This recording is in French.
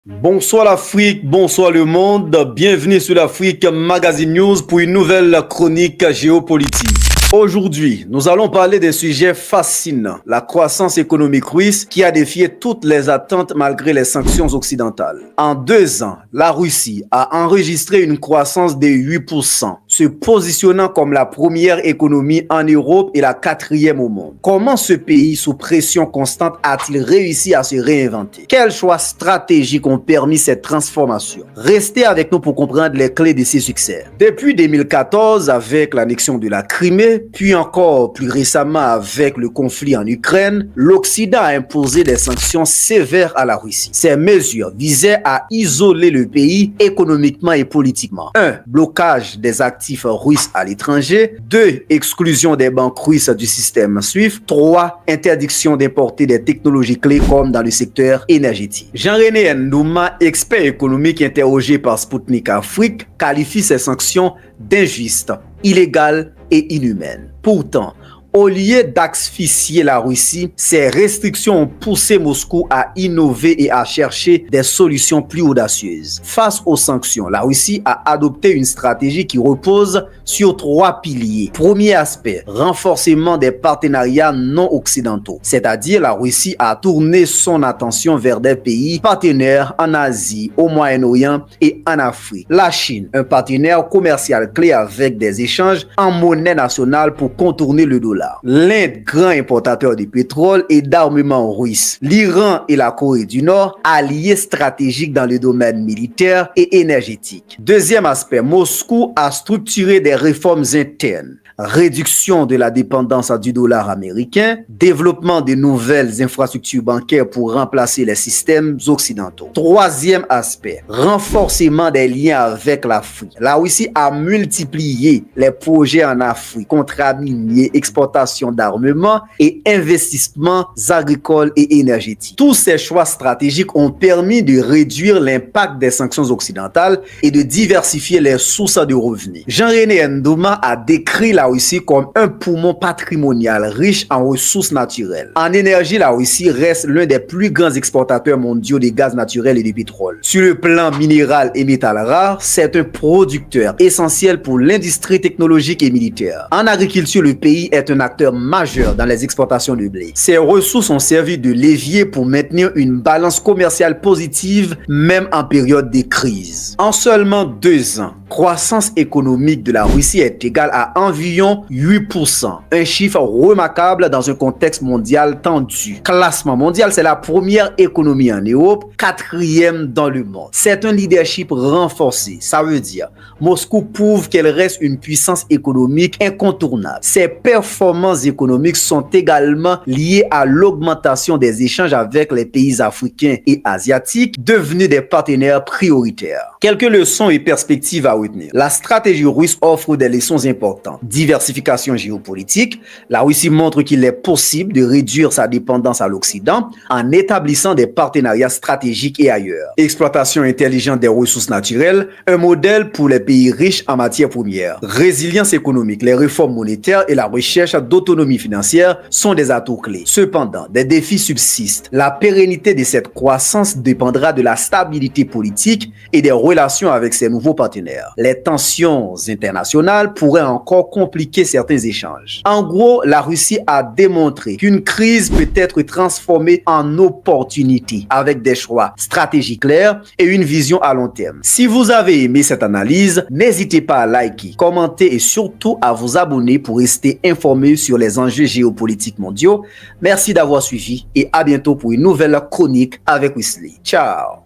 Bonsoir l'Afrique, bonsoir le monde, bienvenue sur l'Afrique Magazine News pour une nouvelle chronique géopolitique. Aujourd'hui, nous allons parler d'un sujet fascinant, la croissance économique russe qui a défié toutes les attentes malgré les sanctions occidentales. En 2 ans, la Russie a enregistré une croissance de 8%, se positionnant comme la première économie en Europe et la 4e au monde. Comment ce pays sous pression constante a-t-il réussi à se réinventer? Quels choix stratégiques ont permis cette transformation? Restez avec nous pour comprendre les clés de ces succès. Depuis 2014, avec l'annexion de la Crimée, puis encore plus récemment avec le conflit en Ukraine, l'Occident a imposé des sanctions sévères à la Russie. Ces mesures visaient à isoler le pays économiquement et politiquement. 1. Blocage des actifs russes à l'étranger. 2. Exclusion des banques russes du système SWIFT. 3. Interdiction d'importer des technologies clés comme dans le secteur énergétique. Jean-René Ndouma, expert économique interrogé par Sputnik Afrique, qualifie ces sanctions d'injustes, illégales et inhumaine. Pourtant, au lieu d'asphyxier la Russie, ces restrictions ont poussé Moscou à innover et à chercher des solutions plus audacieuses. Face aux sanctions, la Russie a adopté une stratégie qui repose sur 3 piliers. Premier aspect, renforcement des partenariats non occidentaux, c'est-à-dire la Russie a tourné son attention vers des pays partenaires en Asie, au Moyen-Orient et en Afrique. La Chine, un partenaire commercial clé avec des échanges en monnaie nationale pour contourner le dollar. L'Inde, grand importateur de pétrole et d'armement russe. L'Iran et la Corée du Nord, alliés stratégiques dans le domaine militaire et énergétique. Deuxième aspect, Moscou a structuré des réformes internes. Réduction de la dépendance du dollar américain, développement de nouvelles infrastructures bancaires pour remplacer les systèmes occidentaux. Troisième aspect, renforcement des liens avec l'Afrique. La Russie a multiplié les projets en Afrique, contrats miniers, exportation d'armement et investissements agricoles et énergétiques. Tous ces choix stratégiques ont permis de réduire l'impact des sanctions occidentales et de diversifier les sources de revenus. Jean-René Ndouma a décrit la Russie comme un poumon patrimonial riche en ressources naturelles. En énergie, la Russie reste l'un des plus grands exportateurs mondiaux de gaz naturel et de pétrole. Sur le plan minéral et métal rare, c'est un producteur essentiel pour l'industrie technologique et militaire. En agriculture, le pays est un acteur majeur dans les exportations de blé. Ces ressources ont servi de levier pour maintenir une balance commerciale positive même en période de crise. En seulement 2 ans, croissance économique de la Russie est égale à environ 8%. Un chiffre remarquable dans un contexte mondial tendu. Classement mondial, c'est la première économie en Europe, 4e dans le monde. C'est un leadership renforcé. Ça veut dire Moscou prouve qu'elle reste une puissance économique incontournable. Ses performances économiques sont également liées à l'augmentation des échanges avec les pays africains et asiatiques, devenus des partenaires prioritaires. Quelques leçons et perspectives à retenir. La stratégie russe offre des leçons importantes. Diversification géopolitique. La Russie montre qu'il est possible de réduire sa dépendance à l'Occident en établissant des partenariats stratégiques et ailleurs. Exploitation intelligente des ressources naturelles, un modèle pour les pays riches en matières premières. Résilience économique, les réformes monétaires et la recherche d'autonomie financière sont des atouts clés. Cependant, des défis subsistent. La pérennité de cette croissance dépendra de la stabilité politique et des relations avec ses nouveaux partenaires. Les tensions internationales pourraient encore compliquer certains échanges. En gros, la Russie a démontré qu'une crise peut être transformée en opportunité avec des choix stratégiques clairs et une vision à long terme. Si vous avez aimé cette analyse, n'hésitez pas à liker, commenter et surtout à vous abonner pour rester informé sur les enjeux géopolitiques mondiaux. Merci d'avoir suivi et à bientôt pour une nouvelle chronique avec Wesley. Ciao!